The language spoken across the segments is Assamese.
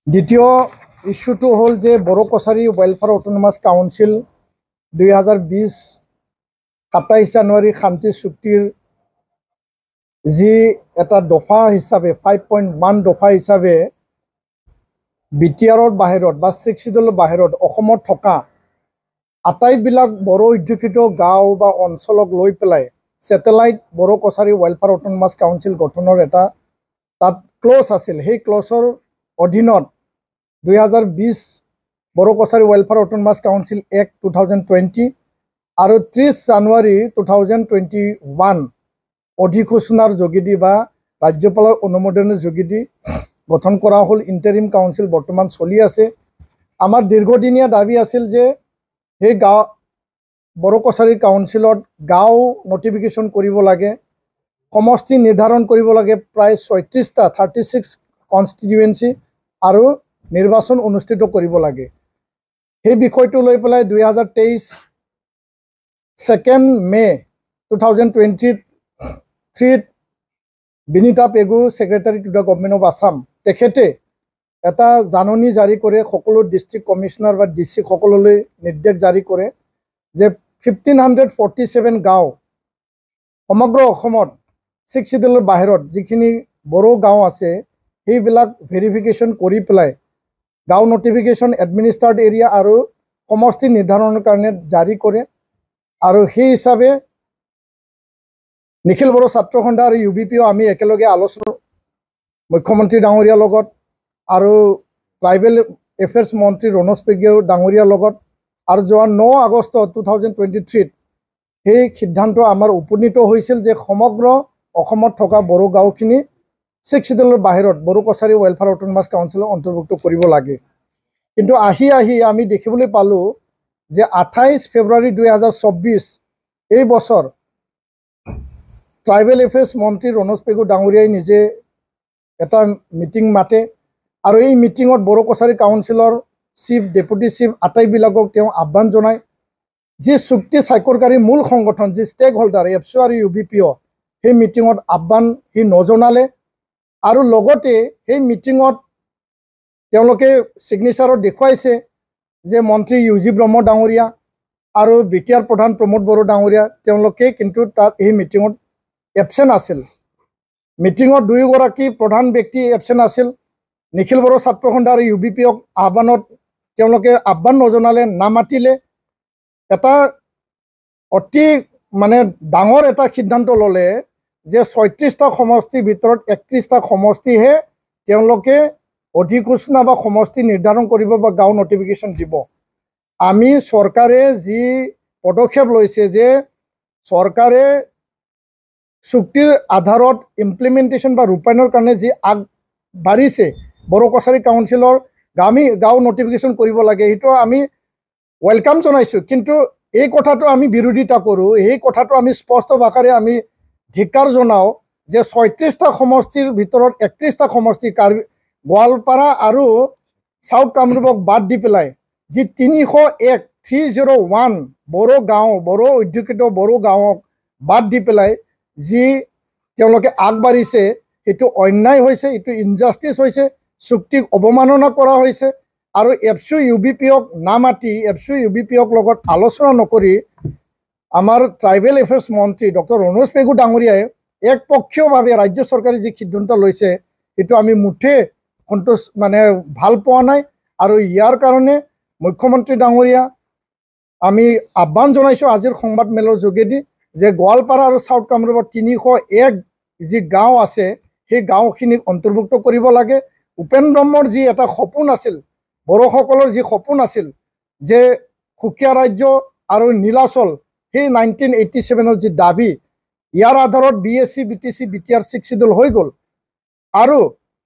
দ্বিতীয় ইস্যুটো হল যে Bodo Kachari welfare autonomous council 2020 27 জানুৱাৰী শান্তি চুক্তিৰ যি এটা দফা হিচাপে 5.1 দফা হিচাপে বিটিআৰৰ বাহিৰত বা 6 শিডিউলৰ বাহিৰত অসমত থকা আটাইবিলাক বড়ো অধ্যুষিত গাঁও বা অঞ্চলক লৈ পেলাই satellite Bodo Kachari welfare autonomous council গঠনৰ এটা তাত ক্লজ আছিল। সেই ক্লজৰ অধীনত 2020 Bodo Kachari welfare autonomous council act 2020 আৰু 30 জানুৱাৰী 2021 অধিসূচনাৰ যোগেদি বা ৰাজ্যপালৰ অনুমোদনৰ যোগেদি গঠন কৰা হ'ল। ইণ্টাৰিম কাউন্সিল বৰ্তমান চলি আছে। আমাৰ দীৰ্ঘদিনীয়া দাবী আছিল যে সেই গাঁও বড়ো কছাৰী কাউন্সিলত গাঁও নটিফিকেশ্যন কৰিব লাগে, সমষ্টি নিৰ্ধাৰণ কৰিব লাগে, প্ৰায় 36টা 36 কনষ্টিটুৱেঞ্চি আৰু নিৰ্বাচন অনুষ্ঠিত কৰিব লাগে। সেই বিষয়টো লৈ পেলাই 2023 2 মে 2023 Binita Pegu secretary to the government of Assam তেখেতে এটা জাননী জাৰি কৰে, সকলো ডিষ্ট্ৰিক্ট কমিশ্যনাৰ বা ডিচি সকললৈ নিৰ্দেশ জাৰি কৰে যে 1547 গাঁও সমগ্ৰ অসমত 6 শিডিউলৰ বাহিৰত যিখিনি বড়ো গাঁও আছে সেইবিলাক ভেৰিফিকেশ্যন কৰি পেলাই গাঁও নটিফিকেশ্যন এডমিনিষ্ট্ৰেটেড এৰিয়া আৰু সমষ্টি নিৰ্ধাৰণৰ কাৰণে জাৰি কৰে। আৰু সেই হিচাপে নিখিল বড়ো ছাত্ৰ সন্থা আৰু UBPও আমি একেলগে আলোচনা মুখ্যমন্ত্ৰী ডাঙৰীয়াৰ লগত আৰু ট্ৰাইবেল এফেয়াৰ্ছ মন্ত্ৰী ৰণোজ পেগু ডাঙৰীয়াৰ লগত আৰু যোৱা 9 আগষ্ট 2023 সেই সিদ্ধান্ত আমাৰ উপনীত হৈছিল যে সমগ্ৰ অসমত থকা বড়ো গাঁওখিনি 6 শিডিউলৰ বাহিৰত বড়ো কছাৰী ৱেলফেয়াৰ অটোনমাছ কাউন্সিলৰ অন্তৰ্ভুক্ত কৰিব লাগে। কিন্তু আহি আমি দেখিবলৈ পালোঁ যে 28 ফেব্ৰুৱাৰী 2024 এই বছৰ ট্ৰাইবেল এফেয়াৰ্ছ মন্ত্ৰী ৰণোজ পেগু ডাঙৰীয়াই নিজে এটা মিটিং মাতে আৰু এই মিটিঙত বড়ো কছাৰী কাউন্সিলৰ চিফ ডেপুটি চিফ আটাইবিলাকক তেওঁ আহ্বান জনায়। যি চুক্তি স্বাক্ষৰকাৰী মূল সংগঠন যি ষ্টেক হোল্ডাৰ এপছু আৰু UBPO সেই মিটিঙত আহ্বান সি নজনালে আৰু লগতে সেই মিটিঙত তেওঁলোকে ছিগনেচাৰত দেখুৱাইছে যে মন্ত্ৰী UG ব্ৰহ্ম ডাঙৰীয়া আৰু BTR প্ৰধান প্ৰমোদ বড়ো ডাঙৰীয়া তেওঁলোকে কিন্তু তাত এই মিটিঙত এবচেণ্ট আছিল। মিটিঙত দুয়োগৰাকী প্ৰধান ব্যক্তি এবচেণ্ট আছিল। নিখিল বড়ো ছাত্ৰ সন্থা আৰু UBPক আহ্বানত তেওঁলোকে আহ্বান নজনালে, নামাতিলে। এটা অতি ডাঙৰ এটা সিদ্ধান্ত ল'লে যে 36টা সমষ্টিৰ ভিতৰত 31টা সমষ্টিহে তেওঁলোকে অধিসূচনা বা সমষ্টি নিৰ্ধাৰণ কৰিব বা গাঁও নটিফিকেশ্যন দিব। আমি চৰকাৰে যি পদক্ষেপ লৈছে যে চৰকাৰে চুক্তিৰ আধাৰত ইমপ্লিমেণ্টেশ্যন বা ৰূপায়ণৰ কাৰণে যি আগবাঢ়িছে বড়ো কছাৰী কাউন্সিলৰ গাঁও নটিফিকেশ্যন কৰিব লাগে, সেইটো আমি ৱেলকাম জনাইছোঁ। কিন্তু এই কথাটো আমি বিৰোধিতা কৰোঁ, এই কথাটো আমি স্পষ্ট ভাষাৰে আমি ধিক্কাৰ জনাওঁ যে 36টা সমষ্টিৰ ভিতৰত 31টা সমষ্টি গোৱালপাৰা আৰু চাউথ কামৰূপক বাদ দি পেলাই যি 301 বড়ো গাঁও বড়ো অধ্যুষিত বড়ো গাঁৱক বাদ দি পেলাই যি তেওঁলোকে আগবাঢ়িছে সেইটো অন্যায় হৈছে, এইটো ইনজাষ্টিছ হৈছে, চুক্তিক অৱমাননা কৰা হৈছে। আৰু এপছু UBPক নামাতি এপছু UBPক লগত আলোচনা নকৰি আমাৰ ট্ৰাইবেল এফেয়াৰ্ছ মন্ত্ৰী ডক্টৰ ৰণোজ পেগু ডাঙৰীয়াই একপক্ষীয়ভাৱে ৰাজ্য চৰকাৰে যি সিদ্ধান্ত লৈছে সেইটো আমি মুঠে ভাল পোৱা নাই। আৰু ইয়াৰ কাৰণে মুখ্যমন্ত্ৰী ডাঙৰীয়া আমি আহ্বান জনাইছোঁ আজিৰ সংবাদমেলৰ যোগেদি যে গোৱালপাৰা আৰু চাউথ কামৰূপৰ 301 যি গাঁও আছে সেই গাঁওখিনিক অন্তৰ্ভুক্ত কৰিব লাগে। উপেন ব্ৰহ্মৰ যি এটা সপোন আছিল, বড়োসকলৰ যি সপোন আছিল যে সুকীয়া ৰাজ্য আৰু নীলাচল, সেই 1987ৰ যি দাবী, ইয়াৰ আধাৰত BSc BTC BTR 6 শিডিউল হৈ গ'ল। আৰু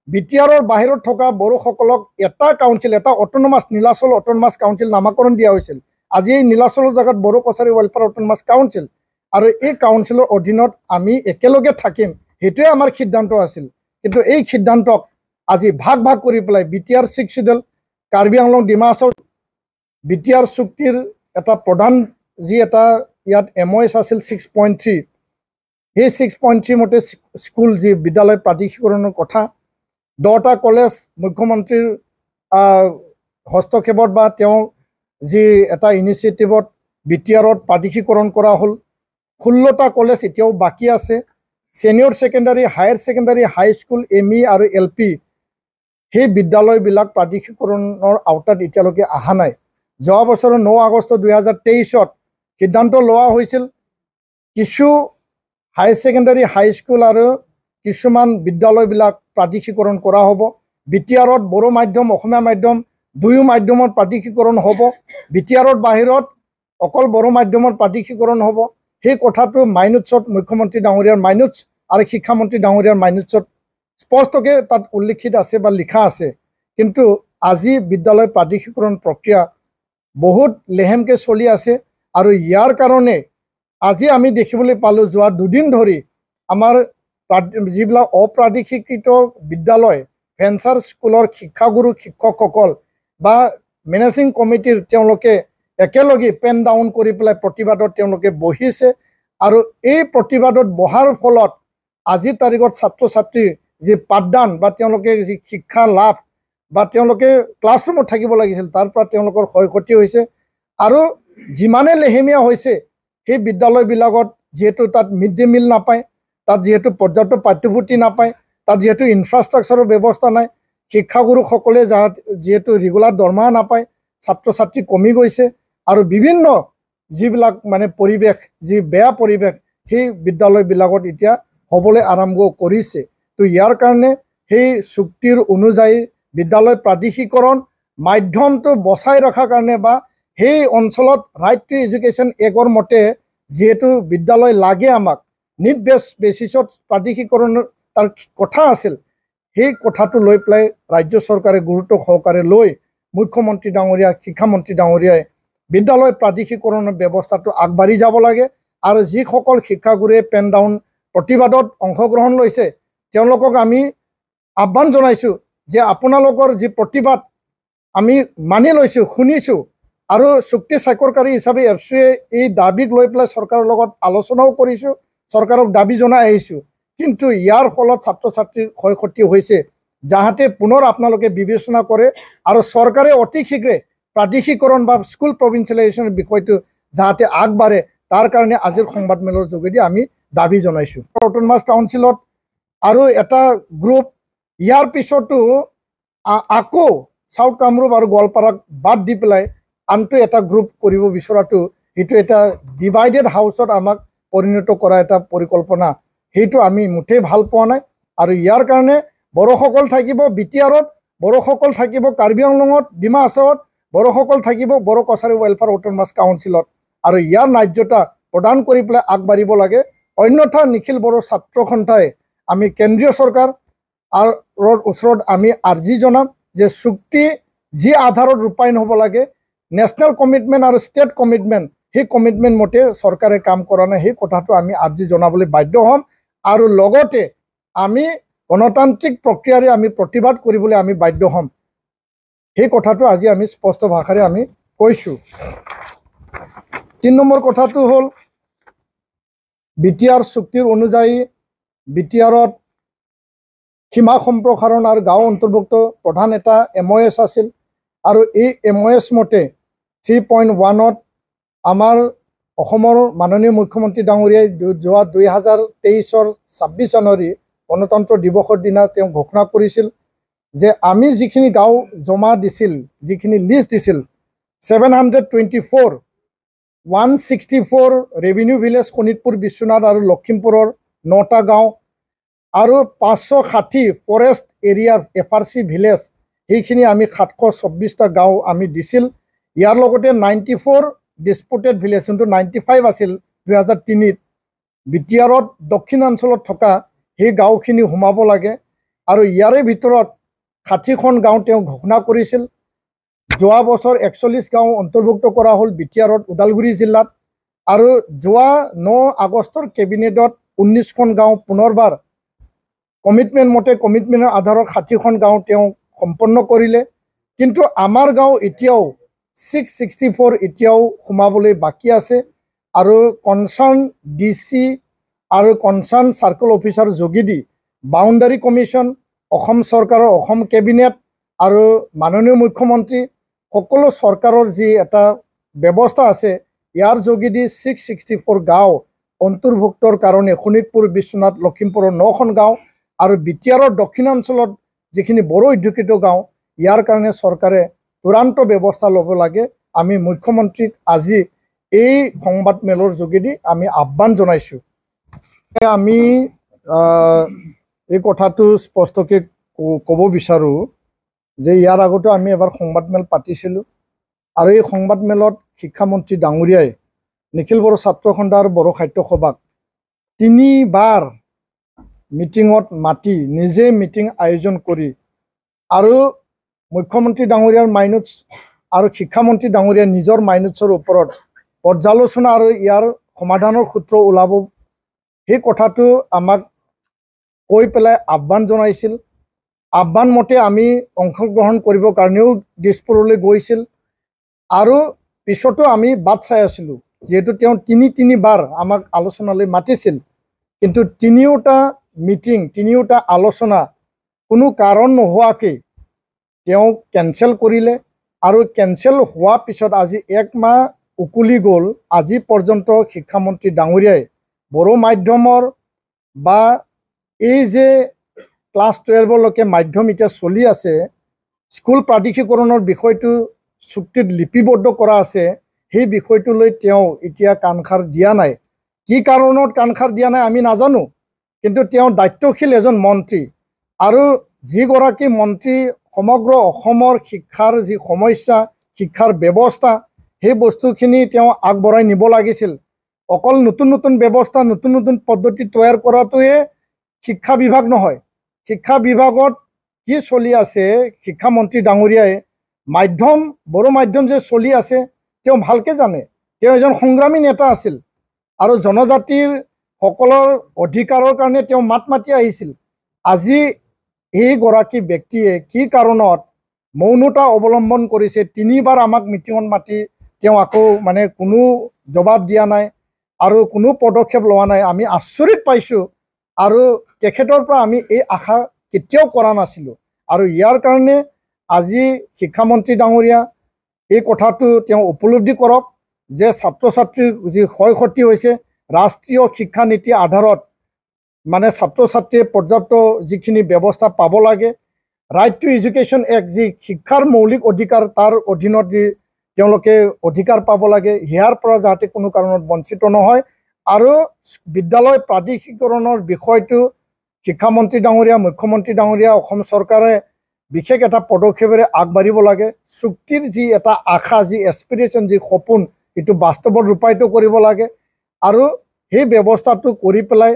BTRৰ বাহিৰত থকা বড়োসকলক এটা কাউন্সিল, এটা অটোনমাছ নীলাচল অটোনমাছ কাউন্সিল নামাকৰণ দিয়া হৈছিল। আজি এই নীলাচলৰ জেগাত Bodo Kachari welfare autonomous council, আৰু এই কাউন্সিলৰ অধীনত আমি একেলগে থাকিম, সেইটোৱে আমাৰ সিদ্ধান্ত আছিল। কিন্তু এই সিদ্ধান্তক আজি ভাগ কৰি পেলাই BTR 6 schedule, Karbi Anglong Dima Hasao BTR চুক্তিৰ এটা প্ৰধান যি এটা ইয়াত MOS আছিল 6.3, সেই 6.3 মতে স্কুল যি বিদ্যালয় প্ৰাধিকৰণৰ কথা, 10টা কলেজ মুখ্যমন্ত্ৰীৰ হস্তক্ষেপত বা তেওঁ যি এটা ইনিচিয়েটিভত বিটিআৰত প্ৰাদেশিকৰণ কৰা হ'ল 16টা কলেজ এতিয়াও বাকী আছে senior secondary higher secondary high school ME আৰু এলপি সেই বিদ্যালয়বিলাক প্ৰাদেশিকৰণৰ আওতাত এতিয়ালৈকে অহা নাই যোৱা বছৰৰ 9 আগষ্ট 2023ত সিদ্ধান্ত লোৱা হৈছিল কিছু হায়াৰ ছেকেণ্ডাৰী হাইস্কুল আৰু কিছুমান বিদ্যালয়বিলাক প্ৰাদেশিকৰণ কৰা হ'ব বিটিআৰত বড়ো মাধ্যম অসমীয়া মাধ্যম দুয়ো মাধ্যমত প্ৰাদেশিকৰণ হ'ব বিটিআৰত বাহিৰত অকল বড়ো মাধ্যমত প্ৰাদেশিকৰণ হ'ব সেই কথাটো মাইনুটছত মুখ্যমন্ত্ৰী ডাঙৰীয়াৰ মাইনুটছ আৰু শিক্ষামন্ত্ৰী ডাঙৰীয়াৰ মাইনুটছত স্পষ্টকৈ তাত উল্লেখিত আছে বা লিখা আছে কিন্তু আজি বিদ্যালয় প্ৰাদেশিকৰণ প্ৰক্ৰিয়া বহুত লেহেমকৈ চলি আছে আৰু ইয়াৰ কাৰণে আজি আমি দেখিবলৈ পালোঁ যোৱা দুদিন ধৰি আমাৰ যিবিলাক অপ্ৰাদেশিকৃত বিদ্যালয় ভেঞ্চাৰ স্কুলৰ শিক্ষাগুৰু শিক্ষকসকল বা মেনেজিং কমিটিৰ তেওঁলোকে একেলগে পেন ডাউন কৰি পেলাই প্ৰতিবাদত তেওঁলোকে বহিছে আৰু এই প্ৰতিবাদত বহাৰ ফলত আজিৰ তাৰিখত ছাত্ৰ ছাত্ৰীৰ যি পাঠদান বা তেওঁলোকে যি শিক্ষা লাভ বা তেওঁলোকে ক্লাছৰুমত থাকিব লাগিছিল তাৰ পৰা তেওঁলোকৰ ক্ষয়ক্ষতি হৈছে আৰু যিমানে লেহেমীয়া হৈছে সেই বিদ্যালয়বিলাকত যিহেতু তাত মিড ডে মিল নাপায় তাত যিহেতু পৰ্যাপ্ত পাঠ্যপুথি নাপায় তাত যিহেতু ইনফ্ৰাষ্ট্ৰাকচাৰৰ ব্যৱস্থা নাই শিক্ষাগুৰুসকলে যিহেতু ৰেগুলাৰ দৰমহা নাপায় ছাত্ৰ ছাত্ৰী কমি গৈছে আৰু বিভিন্ন যিবিলাক মানে পৰিৱেশ যি বেয়া পৰিৱেশ সেই বিদ্যালয়বিলাকত এতিয়া হ'বলৈ আৰম্ভ কৰিছে তো ইয়াৰ কাৰণে সেই চুক্তিৰ অনুযায়ী বিদ্যালয় প্ৰাদেশিকৰণ মাধ্যমটো বচাই ৰখাৰ কাৰণে বা সেই অঞ্চলত ৰাইট টু এডুকেশ্যন এক্টৰ মতে যিহেতু বিদ্যালয় লাগে আমাক নিড বেচিছত প্ৰাদেশিকৰণৰ তাৰ কথা আছিল সেই কথাটো লৈ পেলাই ৰাজ্য চৰকাৰে গুৰুত্ব সহকাৰে লৈ মুখ্যমন্ত্ৰী ডাঙৰীয়া শিক্ষামন্ত্ৰী ডাঙৰীয়াই বিদ্যালয় প্ৰাদেশিকৰণৰ ব্যৱস্থাটো আগবাঢ়ি যাব লাগে আৰু যিসকল শিক্ষাগুৰুৱে পেন ডাউন প্ৰতিবাদত অংশগ্ৰহণ লৈছে তেওঁলোকক আমি আহ্বান জনাইছোঁ যে আপোনালোকৰ যি প্ৰতিবাদ আমি মানি লৈছোঁ শুনিছোঁ আৰু চুক্তি স্বাক্ষৰকাৰী হিচাপে এফচিয়ে এই দাবীক লৈ পেলাই চৰকাৰৰ লগত আলোচনাও কৰিছোঁ চৰকাৰক দাবী জনাই আহিছোঁ কিন্তু ইয়াৰ ফলত ছাত্ৰ ছাত্ৰীৰ ক্ষয়ক্ষতি হৈছে যাহাতে পুনৰ আপোনালোকে বিবেচনা কৰে আৰু চৰকাৰে অতি শীঘ্ৰে প্ৰাদেশিকৰণ বা স্কুল প্ৰভিন্সিয়েলাইজেশ্যনৰ বিষয়টো যাহাতে আগবাঢ়ে তাৰ কাৰণে আজিৰ সংবাদমেলৰ যোগেদি আমি দাবী জনাইছোঁ অট'নমাছ কাউন্সিলত আৰু এটা গ্ৰুপ ইয়াৰ পিছতো আকৌ চাউথ কামৰূপ আৰু গোৱালপাৰাক বাদ দি পেলাই আনটো এটা গ্ৰুপ কৰিব বিচৰাটো সেইটো এটা ডিভাইডেড হাউচত আমাক পৰিণত কৰা এটা পৰিকল্পনা সেইটো আমি মুঠেই ভাল পোৱা নাই আৰু ইয়াৰ কাৰণে বড়োসকল থাকিব বিটিআৰত বড়োসকল থাকিব কাৰ্বি আংলঙত ডিমা হাছাওত বড়োসকল থাকিব বড়ো কছাৰী ৱেলফেয়াৰ অট'নমাছ কাউন্সিলত আৰু ইয়াৰ ন্যায্যতা প্ৰদান কৰি পেলাই আগবাঢ়িব লাগে অন্যথা নিখিল বড়ো ছাত্ৰ সন্থাই আমি কেন্দ্ৰীয় চৰকাৰ আৰু ওচৰত আমি আৰ্জি জনাম যে চুক্তি যি আধাৰত ৰূপায়ণ হ'ব লাগে নেশ্যনেল কমিটমেণ্ট আৰু ষ্টেট কমিটমেণ্ট সেই কমিটমেণ্ট মতে চৰকাৰে কাম কৰা নাই সেই কথাটো আমি আৰ্জি জনাবলৈ বাধ্য হ'ম আৰু লগতে আমি গণতান্ত্ৰিক প্ৰক্ৰিয়াৰে আমি প্ৰতিবাদ কৰিবলৈ আমি বাধ্য হ'ম সেই কথাটো আজি আমি স্পষ্ট ভাষাৰে আমি কৈছোঁ 3 নম্বৰ কথাটো হ'ল বিটিআৰ চুক্তিৰ অনুযায়ী বিটিআৰত সীমা সম্প্ৰসাৰণ আৰু গাঁও অন্তৰ্ভুক্ত প্ৰধান এটা MOS আছিল আৰু এই MOS মতে 3.1ত আমাৰ অসমৰ মাননীয় মুখ্যমন্ত্ৰী ডাঙৰীয়াই যোৱা 2023 26 জানুৱাৰী গণতন্ত্ৰ দিৱসৰ দিনা তেওঁ ঘোষণা কৰিছিল যে আমি যিখিনি গাঁও জমা দিছিল যিখিনি লিষ্ট দিছিল 724 164 ৰেভিনিউ ভিলেজ শোণিতপুৰ বিশ্বনাথ আৰু লখিমপুৰৰ 9টা গাঁও আৰু 560 ফৰেষ্ট এৰিয়াৰ FRC ভিলেজ সেইখিনি আমি 724টা গাঁও আমি দিছিল ইয়াৰ লগতে 94 ডিসপুটেড ভিলেজ যোনটো 95 আছিল 2003 বিটিআৰত দক্ষিণাঞ্চলত থকা সেই গাঁওখিনি সোমাব লাগে আৰু ইয়াৰে ভিতৰত 60খন গাঁও তেওঁ ঘোষণা কৰিছিল যোৱা বছৰ 41 গাঁও অন্তৰ্ভুক্ত কৰা হ'ল বিটিআৰত ওদালগুৰি জিলাত আৰু যোৱা 9 আগষ্টৰ কেবিনেটত 19খন গাঁও পুনৰবাৰ কমিটমেণ্ট মতে কমিটমেণ্টৰ আধাৰত 60খন গাঁও তেওঁ সম্পন্ন কৰিলে কিন্তু আমাৰ গাঁও এতিয়াও 664 এতিয়াও সোমাবলৈ বাকী আছে আৰু কনচাৰ্ণ DC আৰু কনচাৰ্ণ সাৰ্কেল অফিচাৰ যোগেদি বাউণ্ডাৰী কমিশ্যন অসম চৰকাৰৰ অসম কেবিনেট আৰু মাননীয় মুখ্যমন্ত্ৰী সকলো চৰকাৰৰ যি এটা ব্যৱস্থা আছে ইয়াৰ যোগেদি 664 গাঁও অন্তৰ্ভুক্তৰ কাৰণে শোণিতপুৰ বিশ্বনাথ লখিমপুৰৰ 9খন গাঁও আৰু বিটিআৰৰ দক্ষিণাঞ্চলত যিখিনি বড়ো অধ্যুষিত গাঁও ইয়াৰ কাৰণে চৰকাৰে তুৰান্ত ব্যৱস্থা ল'ব লাগে আমি মুখ্যমন্ত্ৰীক আজি এই সংবাদ মেলৰ যোগেদি আমি আহ্বান জনাইছোঁ আমি এই কথাটো স্পষ্টকৈ ক'ব বিচাৰোঁ যে ইয়াৰ আগতে আমি এবাৰ সংবাদ মেল পাতিছিলোঁ আৰু এই সংবাদ মেলত শিক্ষামন্ত্ৰী ডাঙৰীয়াই নিখিল বড়ো ছাত্ৰ সন্থা আৰু বড়ো সাহিত্য সভাক 3বাৰ মিটিঙত মাতি নিজে মিটিং আয়োজন কৰি আৰু মুখ্যমন্ত্ৰী ডাঙৰীয়াৰ মাইনোটছ আৰু শিক্ষামন্ত্ৰী ডাঙৰীয়াৰ নিজৰ মাইনোটছৰ ওপৰত পৰ্যালোচনা আৰু ইয়াৰ সমাধানৰ সূত্ৰ ওলাব সেই কথাটো আমাক কৈ পেলাই আহ্বান জনাইছিল আহ্বান মতে আমি অংশগ্ৰহণ কৰিবৰ কাৰণেও দিছপুৰলৈ গৈছিল আৰু পিছতো আমি বাট চাই আছিলোঁ যেহেতু তেওঁ তিনিবাৰ আমাক আলোচনালৈ মাতিছিল কিন্তু তিনিওটা মিটিং তিনিওটা আলোচনা কোনো কাৰণ নোহোৱাকৈ তেওঁ কেনচেল কৰিলে আৰু কেনচেল হোৱা পিছত আজি 1 মাহ উকলি গ'ল আজি পৰ্যন্ত শিক্ষামন্ত্ৰী ডাঙৰীয়াই বড়ো মাধ্যমৰ বা এই যে ক্লাছ 12লৈকে মাধ্যম এতিয়া চলি আছে স্কুল প্ৰাধিকৰণৰ বিষয়টো চুক্তিত লিপিবদ্ধ কৰা আছে সেই বিষয়টোলৈ তেওঁ এতিয়া কাণখাৰ দিয়া নাই কি কাৰণত কাণখাৰ দিয়া নাই আমি নাজানো কিন্তু তেওঁ দায়িত্বশীল এজন মন্ত্ৰী আৰু যিগৰাকী মন্ত্ৰী সমগ্ৰ অসমৰ শিক্ষাৰ যি সমস্যা শিক্ষাৰ ব্যৱস্থা সেই বস্তুখিনি তেওঁ আগবঢ়াই নিব লাগিছিল অকল নতুন ব্যৱস্থা নতুন পদ্ধতি তৈয়াৰ কৰাটোৱে শিক্ষা বিভাগ নহয় শিক্ষা বিভাগত কি চলি আছে শিক্ষামন্ত্ৰী ডাঙৰীয়াই মাধ্যম বড়ো মাধ্যম যে চলি আছে তেওঁ ভালকৈ জানে তেওঁ এজন সংগ্ৰামী নেতা আছিল আৰু জনজাতিৰ সকলৰ অধিকাৰৰ কাৰণে তেওঁ মাত মাতি আহিছিল আজি এইগৰাকী ব্যক্তিয়ে কি কাৰণত মৌনতা অৱলম্বন কৰিছে 3বাৰ আমাক মিটিঙত মাতি তেওঁ আকৌ মানে কোনো জবাব দিয়া নাই আৰু কোনো পদক্ষেপ লোৱা নাই আমি আচৰিত পাইছোঁ আৰু তেখেতৰ পৰা আমি এই আশা কেতিয়াও কৰা নাছিলোঁ আৰু ইয়াৰ কাৰণে আজি শিক্ষামন্ত্ৰী ডাঙৰীয়া এই কথাটো তেওঁ উপলব্ধি কৰক যে ছাত্ৰ ছাত্ৰীৰ যি ক্ষয় ক্ষতি হৈছে ৰাষ্ট্ৰীয় শিক্ষা নীতি আধাৰত মানে ছাত্ৰ ছাত্ৰীয়ে পৰ্যাপ্ত যিখিনি ব্যৱস্থা পাব লাগে ৰাইট টু এডুকেশ্যন এক্ট যি শিক্ষাৰ মৌলিক অধিকাৰ তাৰ অধীনত যি তেওঁলোকে অধিকাৰ পাব লাগে ইয়াৰ পৰা যাতে কোনো কাৰণত বঞ্চিত নহয় আৰু বিদ্যালয় প্ৰাধিকৰণৰ বিষয়টো শিক্ষামন্ত্ৰী ডাঙৰীয়া মুখ্যমন্ত্ৰী ডাঙৰীয়া অসম চৰকাৰে বিশেষ এটা পদক্ষেপেৰে আগবাঢ়িব লাগে চুক্তিৰ যি এটা আশা যি এছপিৰেশ্যন যি সপোন এইটো বাস্তৱত ৰূপায়িত কৰিব লাগে আৰু সেই ব্যৱস্থাটো কৰি পেলাই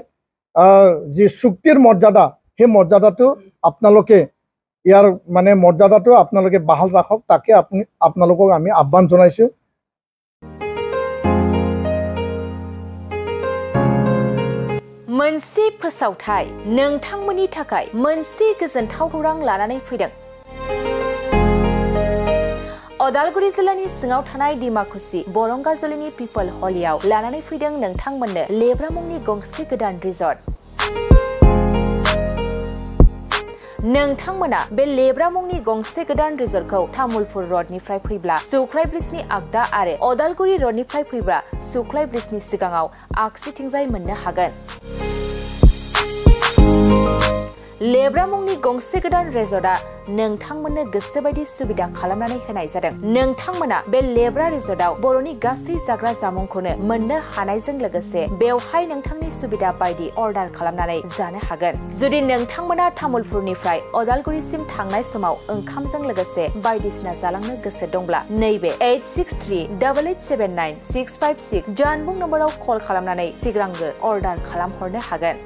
যি চুক্তিৰ মৰ্যাদা সেই মৰ্যাদাটো আপোনালোকে ইয়াৰ মানে মৰ্যাদাটো আপোনালোকে বাহাল ৰাখক তাকে আপোনালোকক আমি আহ্বান জনাইছোঁ मोनसे फोसावथाय नोंथांमोननि थाखाय मोनसे गोजोनथाव खौरां लानानै फैदों अदालगुरि जिल्लानि सिङाव थानाय डिमाकुसि बरंगाजुलिनि पिपल हलियाव लानानै फैदों नोंथांमोननो लेब्रा मुंनि गंसे गोदान रिजर्ट नोंथांमोना बे लेब्रा मुंनि गंसे गोदान रिजर्टखौ तामुलपुर रडनिफ्राय फैब्ला सुख्लाय ब्रिजनि आगदा आरो अदालगुरि रडनिफ्राय फैब्ला सुख्लाय ब्रिजनि सिगाङाव आगसिथिंजाय मोननो हागोन लेब्रा मुंनि गंसे गोदान रिजर्टआ नोंथांमोननो गोसोबायदि सुबिदा खालामनानै होनाय जादों नोंथांमोना बे लेब्रा रिजर्टआव बर'नि गासै जाग्रा जामुंखौनो मोननो हानायजों लोगोसे बेवहाय नोंथांनि सुबिदा बायदि अर्डार खालामनानै जानो हागोन जुदि नोंथांमोना तामुलपुरनिफ्राय अदालगुरिसिम थांनाय समाव ओंखामजों लोगोसे बायदिसिना जालांनो गोसो दंब्ला नैबे 8638879656 जानबुं नम्बराव कल खालामनानै सिगांग्रो अर्डार खालामहरनो हागोन